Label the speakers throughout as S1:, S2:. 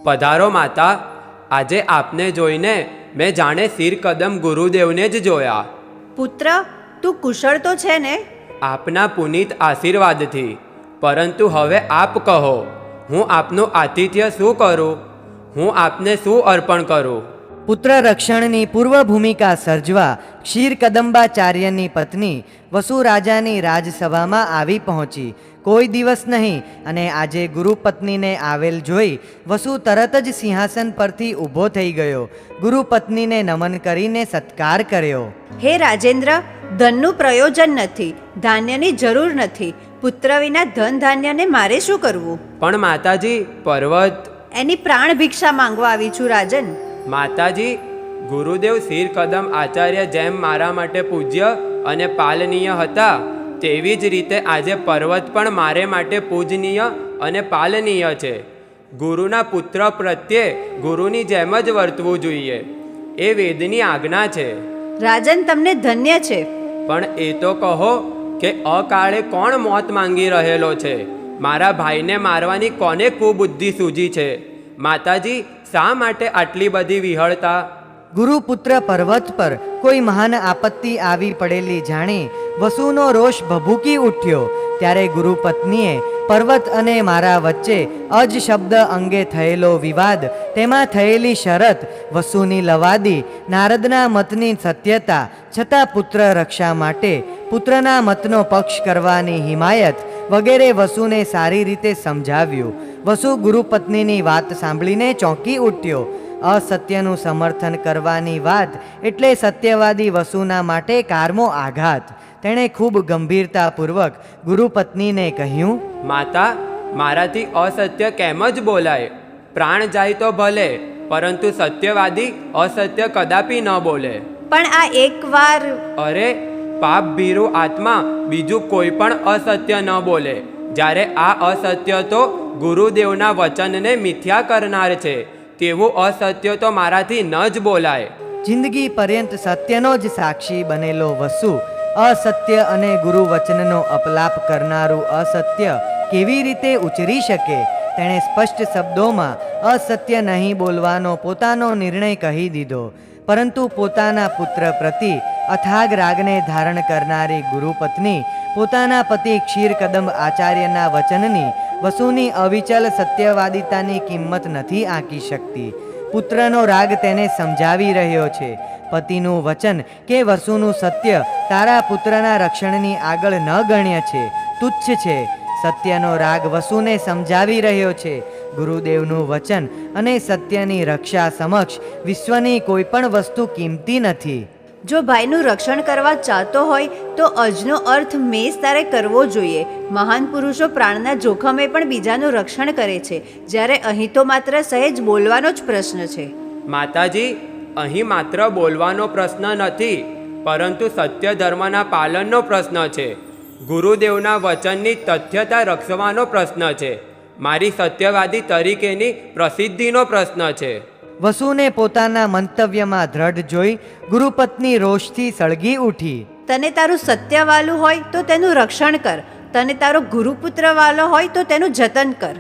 S1: પધારો માતા. આજે આપને જોઈને મેં જાણે શિર કદમ ગુરુદેવને જ જોયા.
S2: પુત્ર, તું કુશળ તો છે ને?
S1: આપના પુનિત આશીર્વાદથી. પરંતુ હવે આપ કહો, હું આપનું આતિથ્ય શું કરું? હું આપને શું અર્પણ કરું?
S3: પુત્ર રક્ષણની પૂર્વ ભૂમિકા સર્જવા ક્ષીરકદંબાચાર્યની પત્ની વસુ રાજાની રાજસભામાં આવી પહોંચી. કોઈ દિવસ નહીં અને આજે ગુરુપત્નીને આવેલ જોઈ વસુ તરત જ સિંહાસન પરથી ઊભો થઈ ગયો. ગુરુપત્નીને નમન કરીને સત્કાર કર્યો.
S2: હે રાજેન્દ્ર, ધનનું પ્રયોજન નથી, ધાન્યની જરૂર નથી. પુત્ર વિના ધન ધાન્યને મારે શું કરવું?
S1: પણ માતાજી, પર્વત.
S2: એની પ્રાણ ભિક્ષા માંગવા આવી છું રાજન.
S1: માતાજી, ગુરુદેવ શિર કદમ આચાર્ય જેમ મારા માટે પૂજ્ય અને પાલનીય હતા, તેવી જ રીતે આજે પર્વત પણ મારે માટે પૂજનીય અને પાલનીય છે. ગુરુના પુત્ર પ્રત્યે ગુરુની જેમ જ વર્તવું જોઈએ, એ વેદની આજ્ઞા છે.
S2: રાજન, તમને ધન્ય છે.
S1: પણ એ તો કહો કે અકાળે કોણ મોત માંગી રહેલો છે? મારા ભાઈને મારવાની કોને કુબુદ્ધિ સૂજી છે? માતાજી, શા માટે આટલી બધી વિહળતા?
S3: ગુરુપુત્ર પર્વત પર કોઈ મહાન આપત્તિ આવી પડેલી જાણી વસુનો રોષ ભભૂકી ઉઠ્યો. ત્યારે ગુરુપત્નીએ પર્વત અને મારા વચ્ચે અજ શબ્દ અંગે થયેલો વિવાદ, તેમાં થયેલી શરત, વસુની લવાદી, નારદના મતની સત્યતા છતાં પુત્ર રક્ષા માટે પુત્રના મતનો પક્ષ કરવાની હિમાયત વગેરે વસુને સારી રીતે સમજાવ્યું. વસુ ગુરુપત્નીની વાત સાંભળીને ચોંકી ઉઠ્યો. અસત્યનું સમર્થન કરવાની વાત એટલે સત્યવાદી વસુના માટે કારમો આઘાત. તેણે ખૂબ ગંભીરતાપૂર્વક ગુરુપત્નીને કહ્યું,
S1: માતા, મારાથી અસત્ય કેમ જ બોલાય? પ્રાણ જાય તો ભલે, પરંતુ સત્યવાદી અસત્ય કદાપી ન બોલે.
S2: પણ આ એકવાર...
S1: અરે, પાપ ભીરુ આત્મા બીજું કોઈ પણ અસત્ય ન બોલે. જ્યારે આ અસત્ય તો ગુરુદેવના વચનને મિથ્યા કરનાર છે, તેવું અસત્ય તો મારાથી ન જ બોલાય.
S3: જિંદગી પર્યંત સત્યનો જ સાક્ષી બનેલો વસુ અસત્ય અને ગુરુવચનનો અપલાપ કરનારું અસત્ય કેવી રીતે ઉચરી શકે? તેણે સ્પષ્ટ શબ્દોમાં અસત્ય નહીં બોલવાનો પોતાનો નિર્ણય કહી દીધો. પરંતુ પોતાના પુત્ર પ્રતિ અથાગ રાગને ધારણ કરનારી ગુરુપત્ની પોતાના પતિ ક્ષીરકદંબ આચાર્યના વચનની વસુની અવિચલ સત્યવાદિતાની કિંમત નથી આંકી શકતી. પુત્રનો રાગ તેને સમજાવી રહ્યો છે. પતિનું વચન કે વસુનું સત્ય તારા પુત્રના રક્ષણની આગળ ન ગણ્ય છે, તુચ્છ છે. સત્યનો રાગ વસુને સમજાવી રહ્યો છે. ગુરુદેવનું વચન અને સત્યની રક્ષા સમક્ષ વિશ્વની કોઈ પણ વસ્તુ કિંમતી નથી.
S2: જો ભાઈનું રક્ષણ કરવા ચાહતો હોય તો અજનો અર્થ મેષ તારે કરવો જોઈએ. મહાન પુરુષો પ્રાણના જોખમે પણ બીજાનું રક્ષણ કરે છે, જ્યારે અહીં તો માત્ર સહેજ બોલવાનો જ પ્રશ્ન છે.
S1: માતાજી, અહીં માત્ર બોલવાનો પ્રશ્ન નથી, પરંતુ સત્ય ધર્મના પાલનનો પ્રશ્ન છે. ગુરુદેવના વચનની તથ્યતા રક્ષવાનો પ્રશ્ન છે. મારી સત્યવાદી તરીકેની પ્રસિદ્ધિનો પ્રશ્ન છે.
S3: વસુને પોતાના મંતવ્યમાં દ્રઢ જોઈ ગુરુપત્ની રોષથી સળગી ઉઠી.
S2: તને તારું સત્ય વાલું હોય તો તેનું રક્ષણ કર, તને તારો ગુરુપુત્ર વાલો હોય તો તેનું જતન કર.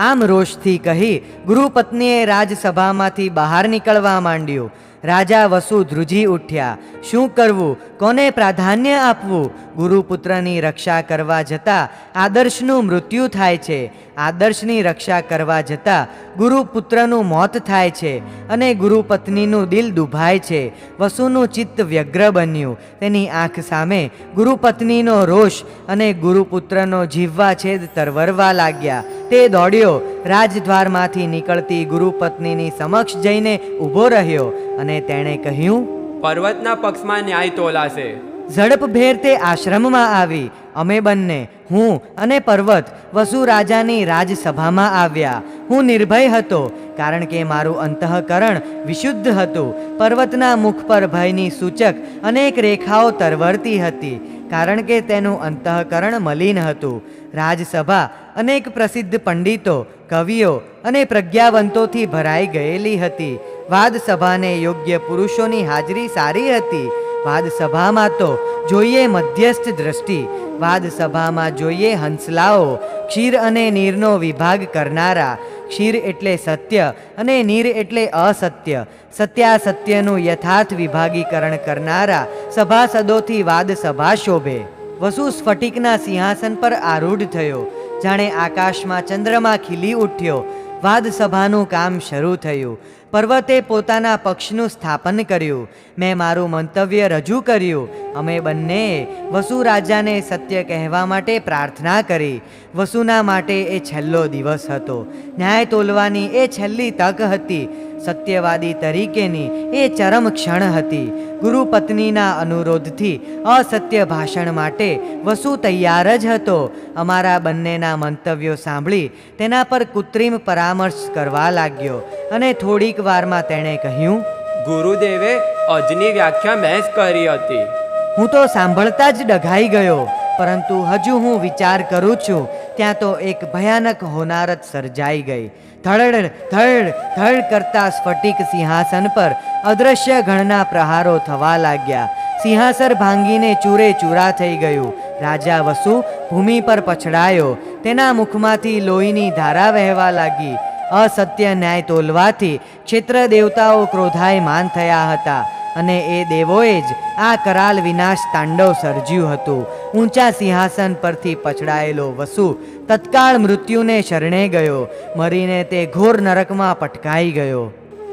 S3: આમ રોષથી કહી ગુરુપત્નીએ રાજસભામાંથી બહાર નીકળવા માંડ્યું. રાજા વસુ ધ્રુજી ઉઠ્યા. શું કરવું, કોને પ્રાધાન્ય આપવું? ગુરુપુત્રની રક્ષા કરવા જતાં આદર્શનું મૃત્યુ થાય છે. આદર્શની રક્ષા કરવા જતાં ગુરુપુત્રનું મોત થાય છે અને ગુરુપત્નીનું દિલ દુભાય છે. વસુનું ચિત્ત વ્યગ્ર બન્યું. તેની આંખ સામે ગુરુપત્નીનો રોષ અને ગુરુપુત્રનો જીવવા છેદ તરવરવા લાગ્યા. તે દોડ્યો, રાજદ્વારમાંથી નીકળતી ગુરુપત્નીની સમક્ષ જઈને ઊભો રહ્યો અને તેણે કહ્યું,
S1: પર્વતના પક્ષમાં ન્યાય તોલાશે.
S3: ઝડપભેર તે આશ્રમમાં આવી. અમે બંને, હું અને પર્વત, વસુ રાજાની રાજસભામાં આવ્યા. હું નિર્ભય હતો, કારણ કે મારું અંતઃકરણ વિશુદ્ધ હતું. પર્વતના મુખ પર ભયની સૂચક અનેક રેખાઓ તરવરતી હતી, કારણ કે તેનું અંતઃકરણ મલિન હતું. રાજસભા અનેક પ્રસિદ્ધ પંડિતો, કવિઓ અને પ્રજ્ઞાવંતોથી ભરાઈ ગયેલી હતી. વાદસભાને યોગ્ય પુરુષોની હાજરી સારી હતી. વાદસભામાં તો જોઈએ મધ્યસ્થ દ્રષ્ટિ, વાદસભામાં જોઈએ હંસલાઓ, ક્ષીર અને નીરનો વિભાગ કરનારા, ક્ષીર એટલે સત્ય અને નીર એટલે અસત્ય. સત્યાસત્યનું યથાર્થ વિભાગીકરણ કરનારા સભાસદોથી વાદ સભા શોભે. વસુ સ્ફટિકના સિંહાસન પર આરૂઢ થયો, જાણે આકાશમાં ચંદ્રમા ખીલી ઉઠ્યો. વાદ સભાનું કામ શરૂ થયું. પર્વતે પોતાના પક્ષનું સ્થાપન કર્યું. મેં મારું મંતવ્ય રજૂ કર્યું. અમે બંનેએ વસુ રાજાને સત્ય કહેવા માટે પ્રાર્થના કરી. વસુના માટે એ છેલ્લો દિવસ હતો. ન્યાય તોલવાની એ છેલ્લી તક હતી. સત્યવાદી તરીકેની એ ચરમ ક્ષણ હતી. ગુરુ પત્નીના અનુરોધથી અસત્ય ભાષણ માટે વસુ તૈયાર જ હતો. અમારા બંનેના મંતવ્યો સાંભળી તેના પર કૃત્રિમ પરામર્શ કરવા લાગ્યો અને થોડીક વારમાં તેણે કહ્યું,
S1: ગુરુદેવે અજની વ્યાખ્યા મેં જ કરી હતી.
S3: હું તો સાંભળતા જ ડઘાઈ ગયો, પરંતુ હજુ હું વિચાર કરું છું ત્યાં તો એક ભયાનક હોનારત સર્જાઈ ગઈ. ધડ ધડ ધડ કરતા સ્ફટિક સિંહાસન પર અદૃશ્ય ગણના પ્રહારો થવા લાગ્યા. સિંહાસન ભાંગીને ચૂરે ચૂરા થઈ ગયું. રાજા વસુ ભૂમિ પર પછડાયો. તેના મુખમાંથી લોહીની ધારા વહેવા લાગી. અસત્ય ન્યાય તોલવાથી ક્ષેત્ર દેવતાઓ ક્રોધાયમાન થયા હતા અને એ દેવોએ જ આ કરાલ વિનાશ તાંડવ સર્જ્યું હતું. ઊંચા સિંહાસન પરથી પછડાયેલો વસુ તત્કાળ મૃત્યુને શરણે ગયો. મરીને તે ઘોર નરકમાં પટકાઈ ગયો.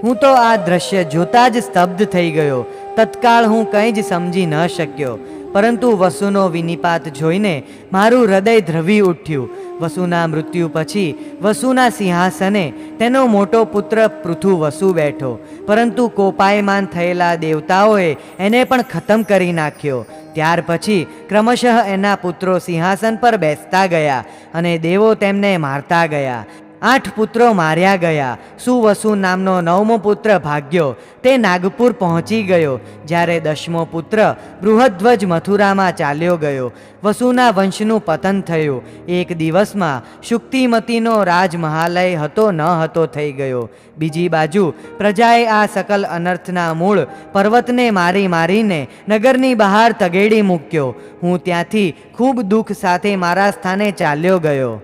S3: હું તો આ દ્રશ્ય જોતા જ સ્તબ્ધ થઈ ગયો. તત્કાળ હું કંઈ જ સમજી ન શક્યો, પરંતુ વસુનો વિનિપાત જોઈને મારું હૃદય ધ્રવી ઉઠ્યું. વસુના મૃત્યુ પછી વસુના સિંહાસને તેનો મોટો પુત્ર પૃથુ વસુ બેઠો, પરંતુ કોપાયમાન થયેલા દેવતાઓએ એને પણ ખતમ કરી નાખ્યો. ત્યાર પછી ક્રમશઃ એના પુત્રો સિંહાસન પર બેસતા ગયા અને દેવો તેમને મારતા ગયા. 8 પુત્રો માર્યા ગયા. સુવસુ નામનો 9મો પુત્ર ભાગ્યો. તે નાગપુર પહોંચી ગયો. જ્યારે 10મો પુત્ર બૃહદ્ધ્વજ મથુરામાં ચાલ્યો ગયો. વસુના વંશનું પતન થયું. એક દિવસમાં શુક્તિમતીનો રાજમહાલય હતો ન હતો થઈ ગયો. બીજી બાજુ પ્રજાએ આ સકલ અનર્થના મૂળ પર્વતને મારી મારીને નગરની બહાર તગેડી મૂક્યો. હું ત્યાંથી ખૂબ દુઃખ સાથે મારા સ્થાને ચાલ્યો ગયો.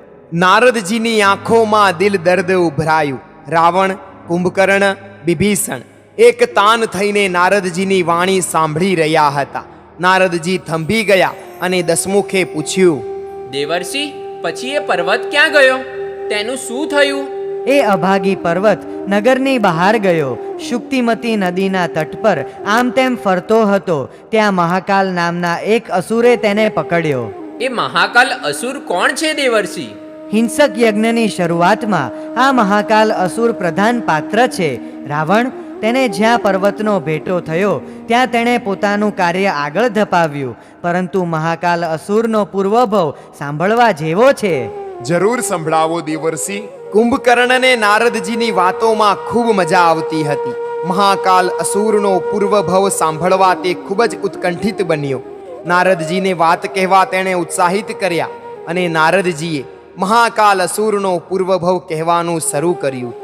S4: નારદજીની આંખોમાં દિલ દર્દ ઉભરાયું. રાવણ, કુંભકર્ણ, વિભીષણ એક તાન થઈને નારદજીની વાણી સાંભળી રહ્યા હતા. નારદજી થંભી ગયા અને દસમુખે પૂછ્યું,
S5: દેવર્ષિ, પછી એ પર્વત ક્યાં ગયો? તેનું શું થયું?
S3: એ અભાગી પર્વત નગરની બહાર ગયો. શુક્તિમતી નદીના તટ પર આમ તેમ ફરતો હતો. ત્યાં મહાકાલ નામના એક અસુરે તેને પકડ્યો.
S5: એ મહાકાલ અસુર કોણ છે દેવર્ષિ?
S3: હિંસક યજ્ઞની શરૂઆતમાં આ મહાકાલ અસુર પ્રધાન પાત્ર છે. રાવણ, તેને જ્યાં પર્વતનો ભેટો થયો ત્યાં તેણે પોતાનું કાર્ય આગળ ધપાવ્યું, પરંતુ મહાકાલ અસુરનો પૂર્વભવ સાંભળવા જેવો છે.
S4: જરૂર સંભળાવો દેવર્ષિ. કુંભકર્ણને નારદજીની વાતોમાં ખૂબ મજા આવતી હતી. મહાકાલ અસુરનો પૂર્વભવ સાંભળવા તે ખૂબ જ ઉત્કંઠિત બન્યો. નારદજીને વાત કહેવા તેણે ઉત્સાહિત કર્યા અને નારદજીએ મહાકાલ અસુરનો પૂર્વભવ કહેવાનું શરૂ કર્યું.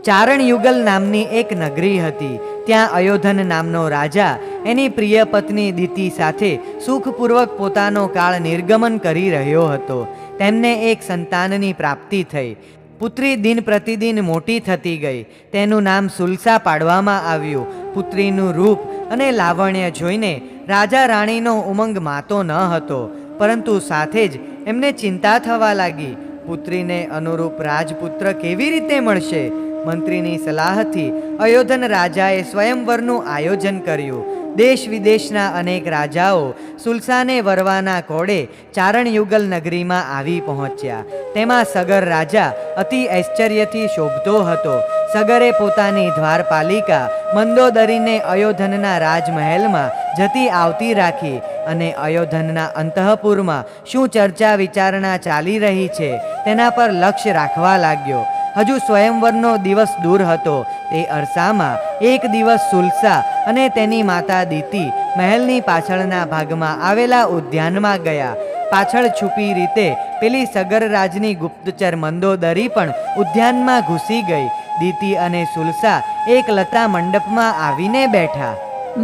S3: ચારણ યુગલ નામની એક નગરી હતી. ત્યાં અયોધન નામનો રાજા એની પ્રિય પત્ની દિતિ સાથે સુખપૂર્વક પોતાનો કાળ નિર્ગમન કરી રહ્યો હતો. તેમને એક સંતાનની પ્રાપ્તિ થઈ. પુત્રી દિન પ્રતિદિન મોટી થતી ગઈ. તેનું નામ સુલસા પાડવામાં આવ્યું. પુત્રીનું રૂપ અને લાવણ્ય જોઈને રાજા રાણીનો ઉમંગ માતો ન હતો, પરંતુ સાથે જ એમને ચિંતા થવા લાગી. પુત્રીને અનુરૂપ રાજપુત્ર કેવી રીતે મળશે? મંત્રીની સલાહથી અયોધન રાજાએ સ્વયંવરનું આયોજન કર્યું. દેશ વિદેશના અનેક રાજાઓ સુલસાને વરવાના કોડે ચારણયુગલ નગરીમાં આવી પહોંચ્યા. તેમાં સગર રાજા અતિ ઐશ્ચર્યથી શોભતો હતો. સગરે પોતાની દ્વારપાલિકા મંદોદરીને અયોધનના રાજમહેલમાં જતી આવતી રાખી અને અયોધનના અંતઃપુરમાં શું ચર્ચા વિચારણા ચાલી રહી છે તેના પર લક્ષ્ય રાખવા લાગ્યો. હજુ સ્વયંવરનો દિવસ દૂર હતો. તે અરસામાં એક દિવસ સુલસા અને તેની માતા દિતિ મહેલની પાછળના ભાગમાં આવેલા ઉદ્યાનમાં ગયા. પાછળ છુપી રીતે પેલી સગર રાજની ગુપ્તચર મંદોદરી પણ ઉદ્યાનમાં ઘૂસી ગઈ. દિતિ અને સુલસા એક લતા મંડપમાં આવીને બેઠા.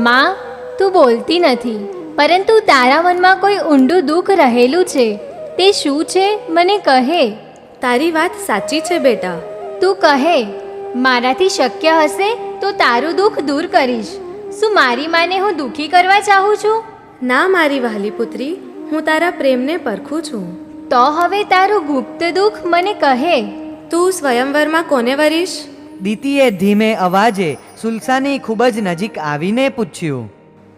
S6: માં, તું બોલતી નથી, પરંતુ તારા મનમાં કોઈ ઊંડું દુઃખ રહેલું છે. તે શું છે મને કહે.
S7: તારી વાત સાચી છે બેટા.
S6: તું કહે, મારાથી શક્ય હશે તો તારું દુઃખ દૂર કરીશ. શું મારી માને હું દુઃખી કરવા ચાહું છું?
S7: ના મારી વહાલી પુત્રી, હું તારા પ્રેમને પરખું છું.
S6: તો હવે તારું ગુપ્ત દુઃખ મને કહે.
S7: તું સ્વયંવરમાં કોને વરીશ?
S3: દીતીએ ધીમે અવાજે સુલસાની ખૂબ જ નજીક આવીને પૂછ્યું.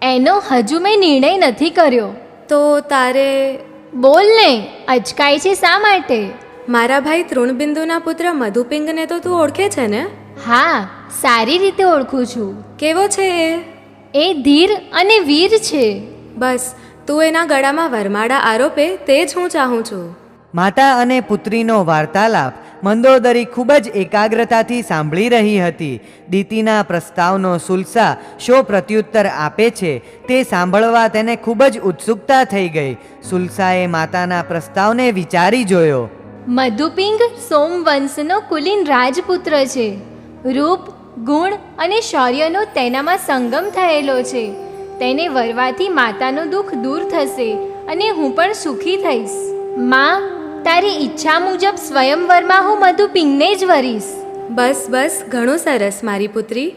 S6: એનો હજુ મેં નિર્ણય નથી કર્યો.
S7: તો તારે
S6: બોલ ને, અચકાય છે શા માટે?
S7: મારા ભાઈ તૃણબિંદુના પુત્ર મધુપિંગને તો તું ઓળખે છે ને?
S6: હા, સારી રીતે ઓળખું છું.
S7: કેવો છે એ?
S6: એ ધીર અને વીર છે.
S7: બસ તું એના ગળામાં વરમાળા આરોપે તે જ હું ચાહું છું.
S3: માતા અને પુત્રીનો વાર્તાલાપ મંદોદરી ખૂબ જ એકાગ્રતાથી સાંભળી રહી હતી. દીતીના પ્રસ્તાવનો સુલસા શો પ્રત્યુત્તર આપે છે તે સાંભળવા તેને ખૂબ જ ઉત્સુકતા થઈ ગઈ. સુલસાએ માતાના પ્રસ્તાવને વિચારી જોયો.
S6: મધુપિંગ સોમવંશનો કુલીન રાજપુત્ર છે. રૂપ, ગુણ અને શૌર્યનો તેનામાં સંગમ થયેલો છે. તેને વરવાથી માતાનું દુઃખ દૂર થશે અને હું પણ સુખી થઈશ. માં, તારી ઈચ્છા મુજબ સ્વયંવરમાં હું મધુપિંગને જ વરીશ.
S7: બસ બસ, ઘણું સરસ મારી પુત્રી.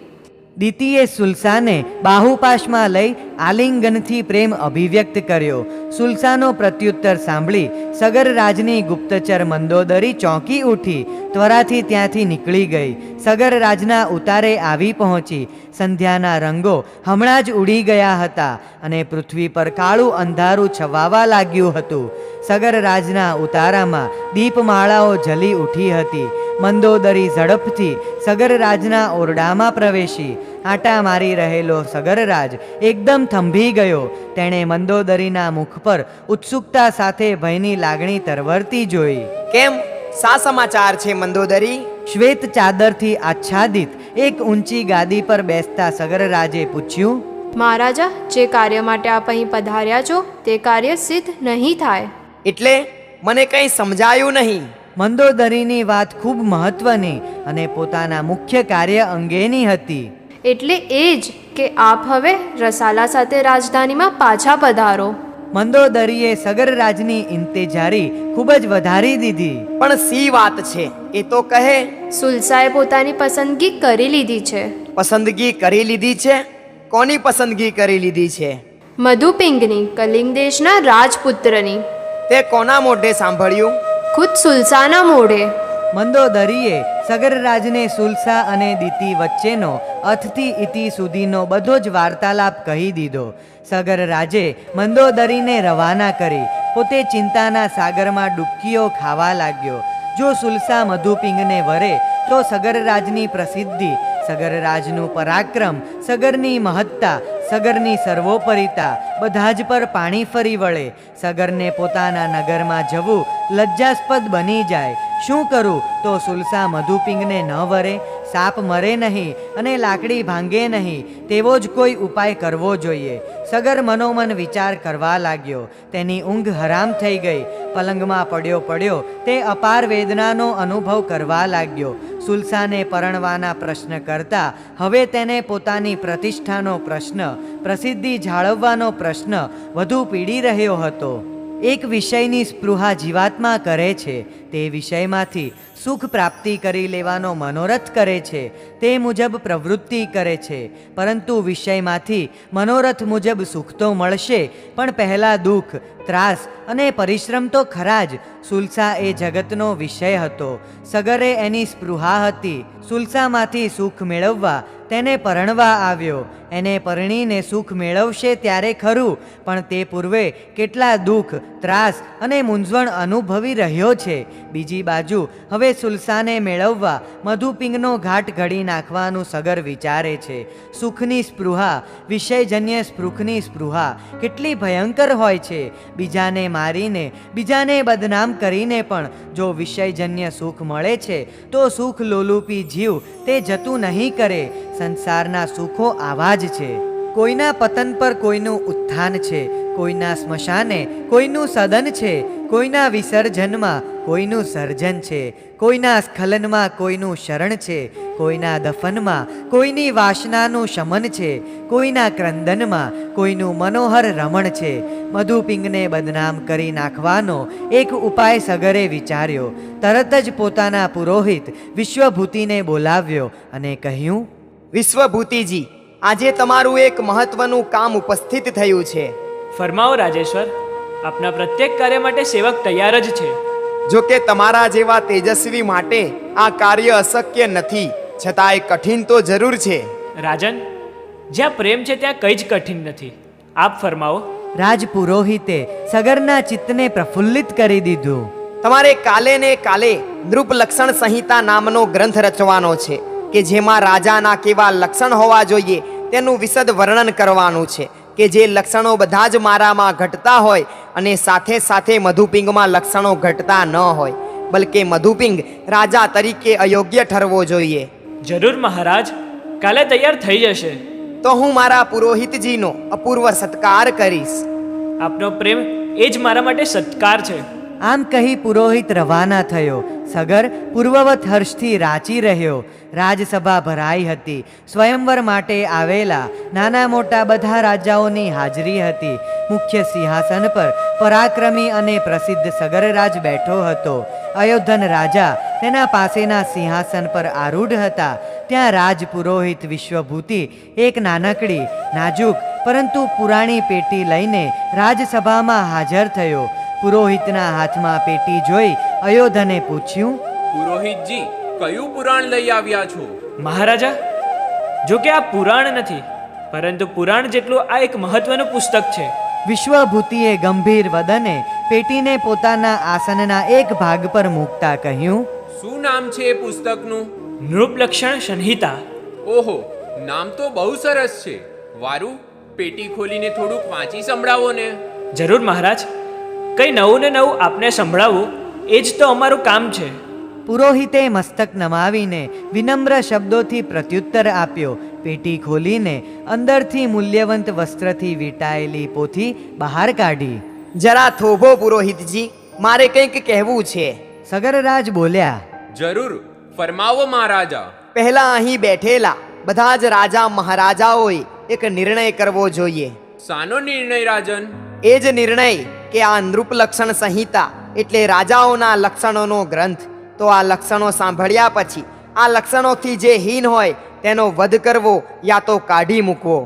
S3: દીતીએ સુલસાને બાહુપાશમાં લઈ આલિંગનથી પ્રેમ અભિવ્યક્ત કર્યો. સુલસાનો પ્રત્યુત્તર સાંભળી સગર રાજની ગુપ્તચર મંદોદરી ચોંકી ઉઠી, ત્વરાથી ત્યાંથી નીકળી ગઈ. સગર રાજના ઉતારે આવી પહોંચી. સંધ્યાના રંગો હમણાં જ ઉડી ગયા હતા અને પૃથ્વી પર કાળું અંધારું છવાવા લાગ્યું હતું. સગર રાજના ઉતારામાં દીપમાળાઓ જલી ઉઠી હતી. મંદોદરી ઝડપથી સગરરાજના ઓરડામાં પ્રવેશી. આંટા મારી રહેલો સગરરાજ એકદમ થંભી ગયો. તેણે મંદોદરીના મુખ પર ઉત્સુકતા સાથે ભયની લાગણી તરવરતી જોઈ.
S4: કેમ, શા સમાચાર છે મંદોદરી?
S3: શ્વેત ચાદરથી આચ્છાદિત એક ઊંચી ગાદી પર બેસતા સગરરાજે પૂછ્યું.
S8: મહારાજા, જે કાર્ય માટે આપ અહીં પધાર્યા છો તે કાર્ય સિદ્ધ નહીં થાય.
S4: એટલે મને કંઈ સમજાયું નહીં.
S3: મંદોદરીની વાત ખૂબ મહત્વની અને પોતાના મુખ્ય કાર્ય અંગેની હતી.
S8: એટલે એ જ કે આપ હવે રસાલા સાથે રાજધાનીમાં પાછા પધારો.
S3: મંદોદરીએ સગરરાજની ઇંતેજારી ખૂબ જ વધારી દીધી.
S4: પણ સી વાત છે એ તો કહે.
S8: સુલસાએ પોતાની પસંદગી કરી લીધી છે.
S4: પસંદગી કરી લીધી છે? કોની પસંદગી કરી લીધી છે?
S8: મધુપિંગની, કલિંગ દેશના રાજપુત્રની.
S4: તે કોના મોઢે સાંભળ્યું?
S8: ખુદ સુલસાના મોઢે.
S3: મંદોદરીએ સગરરાજને સુલસા અને દીતી વચ્ચેનો અથથી ઇતિ સુધીનો બધો જ વાર્તાલાપ કહી દીધો. સગરરાજે મંદોદરીને રવાના કરી પોતે ચિંતાના સાગરમાં ડૂબકીઓ ખાવા લાગ્યો. જો સુલસા મધુપિંગને વરે તો સગરરાજની પ્રસિદ્ધિ, સગરરાજનું પરાક્રમ, સગરની મહત્તા, સગરની સર્વોપરિતા બધા જ પર પાણી ફરી વળે. સગરને પોતાના નગરમાં જવું લજ્જાસ્પદ બની જાય. શું કરું તો સુલસા મધુપિંગને ન વરે? સાપ મરે નહીં અને લાકડી ભાંગે નહીં તેવો જ કોઈ ઉપાય કરવો જોઈએ. સગર મનોમન વિચાર કરવા લાગ્યો. તેની ઊંઘ હરામ થઈ ગઈ. પલંગમાં પડ્યો તે અપાર વેદનાનો અનુભવ કરવા લાગ્યો. સુલસાને પરણવાના પ્રશ્ન કરતા હવે તેને પોતાની પ્રતિષ્ઠાનો પ્રશ્ન, પ્રસિદ્ધિ જાળવવાનો પ્રશ્ન વધુ પીડી રહ્યો હતો. એક વિષયની સ્પૃહા જીવાત્મા કરે છે. તે વિષયમાંથી સુખ પ્રાપ્તિ કરી લેવાનો મનોરથ કરે છે. તે મુજબ પ્રવૃત્તિ કરે છે. પરંતુ વિષયમાંથી મનોરથ મુજબ સુખ તો મળશે, પણ પહેલાં દુઃખ, ત્રાસ અને પરિશ્રમ તો ખરા જ. સુલસા એ જગતનો વિષય હતો. સગરે એની સ્પૃહા હતી. સુલસામાંથી સુખ મેળવવા તેને પરણવા આવ્યો. એને પરણીને સુખ મેળવશે ત્યારે ખરું, પણ તે પૂર્વે કેટલા દુઃખ, ત્રાસ અને મૂંઝવણ અનુભવી રહ્યો છે. બીજી બાજુ હવે સુલસાને મેળવવા મધુપિંગનો ઘાટ ઘડી નાખવાનું સગર વિચારે છે. સુખની સ્પૃહા, વિષયજન્ય સ્પૃખની સ્પૃહા કેટલી ભયંકર હોય છે. બીજાને મારીને, બીજાને બદનામ કરીને પણ જો વિષયજન્ય સુખ મળે છે તો સુખ લોલુપી જીવ તે જતું નહીં કરે. સંસારના સુખો આવા જ છે. કોઈના પતન પર કોઈનું ઉત્થાન છે, કોઈના સ્મશાને કોઈનું સદન છે, કોઈના વિસર્જનમાં કોઈનું સર્જન છે, કોઈના સ્ખલનમાં કોઈનું શરણ છે, કોઈના દફનમાં કોઈની વાસનાનું શમન છે, કોઈના ક્રંદનમાં કોઈનું મનોહર રમણ છે. મધુપિંગને બદનામ કરી નાખવાનો એક ઉપાય સગરે વિચાર્યો. તરત જ પોતાના પુરોહિત વિશ્વભૂતિને બોલાવ્યો અને કહ્યું,
S4: વિશ્વભૂતિજી, આજે તમારું એક મહત્વનું કામ ઉપસ્થિત થયું છે.
S9: ફરમાવો રાજેશ્વર, આપના પ્રત્યેક કાર્ય માટે સેવક તૈયાર જ છે.
S4: જો કે તમારા જેવા તેજસ્વી માટે આ કાર્ય અશક્ય નથી, છતાંય કઠિન તો જરૂર છે.
S9: રાજન, જ્યાં પ્રેમ છે ત્યાં કંઈ જ કઠિન નથી. આપ ફરમાવો.
S3: રાજપુરોહિતે સગરના ચિત્તને પ્રફુલ્લિત કરી દીધું.
S4: તમારે કાલે ને કાલે નૃપ લક્ષણ સંહિતા નામનો ગ્રંથ રચવાનો છે કે જેમાં રાજાના કેવા લક્ષણ હોવા જોઈએ તેનું વિશદ વર્ણન કરવાનું છે, કે જે લક્ષણો બધા જ મારામાં ઘટતા હોય અને સાથે સાથે મધુપિંગમાં લક્ષણો ઘટતા ન હોય, બલકે મધુપિંગ રાજા તરીકે અયોગ્ય ઠરવો જોઈએ.
S9: જરૂર મહારાજ, કાલે તૈયાર થઈ જશે.
S4: તો હું મારા પુરોહિતજીનો અપૂર્વ સત્કાર કરીશ.
S9: આપનો પ્રેમ એ જ મારા માટે સત્કાર છે.
S3: આમ કહી પુરોહિત રવાના થયો. સગર પૂર્વવત હર્ષથી રાચી રહ્યો. રાજસભા ભરાઈ હતી. સ્વયંવર માટે આવેલા નાના મોટા બધા રાજાઓની હાજરી હતી. મુખ્ય સિંહાસન પર પરાક્રમી અને પ્રસિદ્ધ સગરરાજ બેઠો હતો. અયોધન રાજા તેના પાસેના સિંહાસન પર આરૂઢ હતા. ત્યાં રાજ પુરોહિત વિશ્વભૂતિ એક નાનકડી, નાજુક પરંતુ પુરાણી પેટી લઈને રાજસભામાં હાજર થયો. પુરોહિતના હાથમાં પેટી જોઈ અયોધને પૂછ્યું,
S5: પુરોહિતજી, કયું પુરાણ લઈ આવ્યા છો?
S9: મહારાજા, જો કે આ પુરાણ નથી, પરંતુ પુરાણ જેટલું આ એક મહત્વનું પુસ્તક છે.
S3: વિશ્વભૂતિએ ગંભીર વદને પેટીને પોતાના આસનના એક ભાગ પર મૂકતા કહ્યું,
S5: શું નામ છે એ પુસ્તકનું?
S9: નૃપલક્ષણ સંહિતા.
S5: ઓહો, નામ તો બહુ સરસ છે. વારું, પેટી ખોલીને થોડુંક વાંચી સંભળાવો ને.
S9: જરૂર મહારાજ, કંઈ નવું ને નવું આપને સંભળાવવું એ જ તો અમારું કામ છે.
S3: પુરોહિતે મસ્તક નમાવીને વિનમ્ર શબ્દોથી પ્રત્યુત્તર આપ્યો. પેટી ખોલીને અંદરથી મૂલ્યવંત વસ્ત્રથી વીંટાયેલી પોથી બહાર કાઢી.
S4: જરા થોભો પુરોહિતજી, મારે કંઈક કહેવું છે.
S3: સગરરાજ બોલ્યા,
S5: જરૂર, ફરમાવો મહારાજા.
S4: પહેલા અહીં બેઠેલા બધા જ રાજા મહારાજાઓએ એક નિર્ણય કરવો જોઈએ.
S5: શાનો નિર્ણય રાજન?
S4: એ જ નિર્ણય કે આ નૃપલક્ષણ સંહિતા એટલે રાજાઓના લક્ષણોનો ગ્રંથ. તો આ લક્ષણો સાંભળ્યા પછી આ લક્ષણોથી જે હીન હોય તેનો વધ કરવો યા તો કાઢી મૂકવો.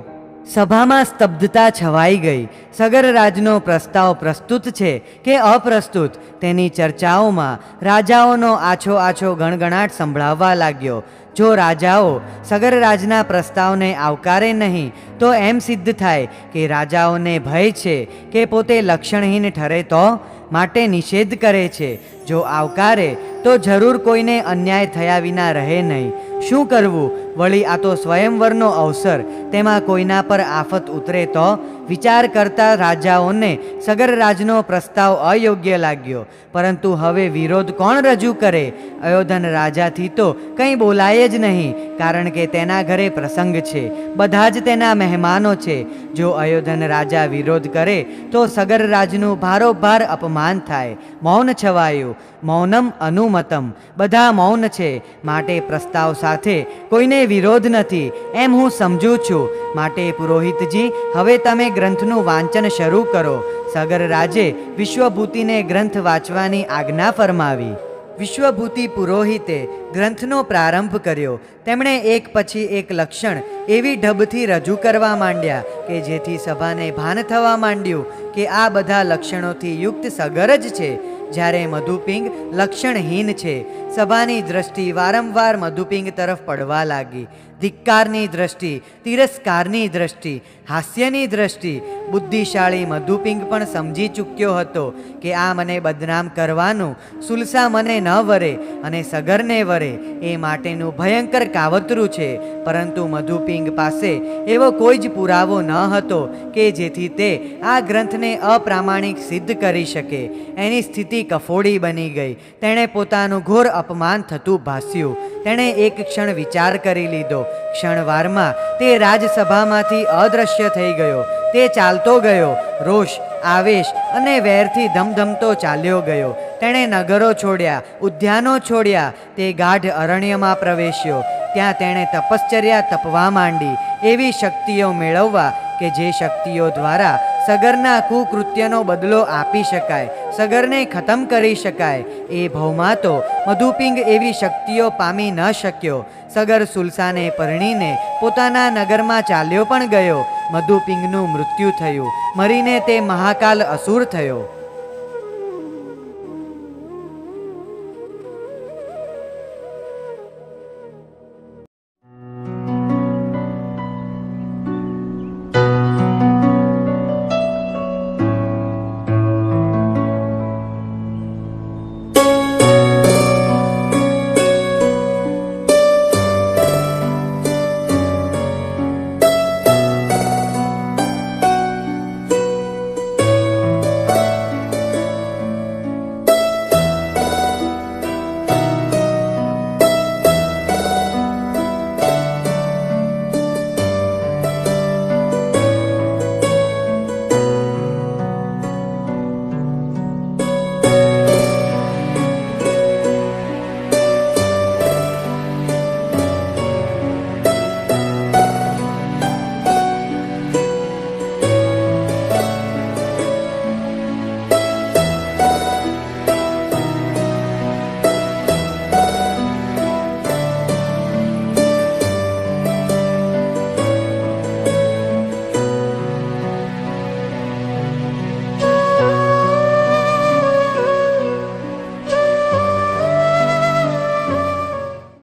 S3: સભામાં સ્તબ્ધતા છવાઈ ગઈ. સગરરાજનો પ્રસ્તાવ પ્રસ્તુત છે કે અપ્રસ્તુત તેની ચર્ચાઓમાં રાજાઓનો આછો આછો ગણગણાટ સંભળાવવા લાગ્યો. જો રાજાઓ સગરરાજના પ્રસ્તાવને આવકારે નહીં તો એમ સિદ્ધ થાય કે રાજાઓને ભય છે કે પોતે લક્ષણહીન ઠરે, તો માટે નિષેધ કરે છે. જો આવકારે તો જરૂર કોઈને અન્યાય થયા વિના રહે નહીં. શું કરવું? વળી આ તો સ્વયંવરનો અવસર, તેમાં કોઈના પર આફત ઉતરે તો? વિચાર કરતા રાજાઓને સગરરાજનો પ્રસ્તાવ અયોગ્ય લાગ્યો. પરંતુ હવે વિરોધ કોણ રજૂ કરે? અયોધન રાજાથી તો કંઈ બોલાય જ નહીં, કારણ કે તેના ઘરે પ્રસંગ છે, બધા જ તેના મહેમાનો છે. જો અયોધન રાજા વિરોધ કરે તો સગરરાજનું ભારોભાર અપમાન થાય. મૌન છવાયું. મૌનમ અનુમતમ, બધા મૌન છે, માટે પ્રસ્તાવ સાથે કોઈને વિરોધ નથી એમ હું સમજું છું. માટે પુરોહિતજી, હવે તમે ગ્રંથનું વાંચન શરૂ કરો. સગરરાજે વિશ્વભૂતિને ગ્રંથ વાંચવાની આજ્ઞા ફરમાવી. વિશ્વભૂતિ પુરોહિતે ગ્રંથનો પ્રારંભ કર્યો. તેમણે એક પછી એક લક્ષણ એવી ઢબથી રજૂ કરવા માંડ્યા કે જેથી સભાને ભાન થવા માંડ્યું કે આ બધા લક્ષણોથી યુક્ત સગર જ છે, જ્યારે મધુપિંગ લક્ષણહીન છે. સભાની દ્રષ્ટિ વારંવાર મધુપિંગ તરફ પડવા લાગી. ધિક્કારની દ્રષ્ટિ, તિરસ્કારની દ્રષ્ટિ, હાસ્યની દ્રષ્ટિ. બુદ્ધિશાળી મધુપિંગ પણ સમજી ચૂક્યો હતો કે આ મને બદનામ કરવાનું સુલસા મને ન વરે અને સગરને વરે, એ માટેનું ભયંકર કાવતરું છે, પરંતુ મધુપિંગ પાસે એવો કોઈ જ પુરાવો ન હતો કે જેથી તે આ ગ્રંથને અપ્રામાણિક સિદ્ધ કરી શકે. એની સ્થિતિ કફોડી બની ગઈ. તેણે પોતાનું ઘોર અપમાન થતું ભાસ્યું. તેણે એક ક્ષણ વિચાર કરી લીધો. ક્ષણવારમાં તે રાજસભામાંથી અદૃશ્ય થઈ ગયો. તે ચાલતો ગયો. રોષ, આવેશ અને વેરથી ધમધમતો ચાલ્યો ગયો. તેણે નગરો છોડ્યા, ઉદ્યાનો છોડ્યા. તે ગાઢ અરણ્યમાં પ્રવેશ્યો. ત્યાં તેણે તપશ્ચર્યા તપવા માંડી, એવી શક્તિઓ મેળવવા કે જે શક્તિઓ દ્વારા સગરના કુકૃત્યનો બદલો આપી શકાય, સગરને ખતમ કરી શકાય. એ ભવમાં તો મધુપિંગ એવી શક્તિઓ પામી ન શક્યો. સગર સુલસાને પરણીને પોતાના નગરમાં ચાલ્યો પણ ગયો. મધુપિંગનું મૃત્યુ થયું. મરીને તે મહાકાલ અસુર થયો.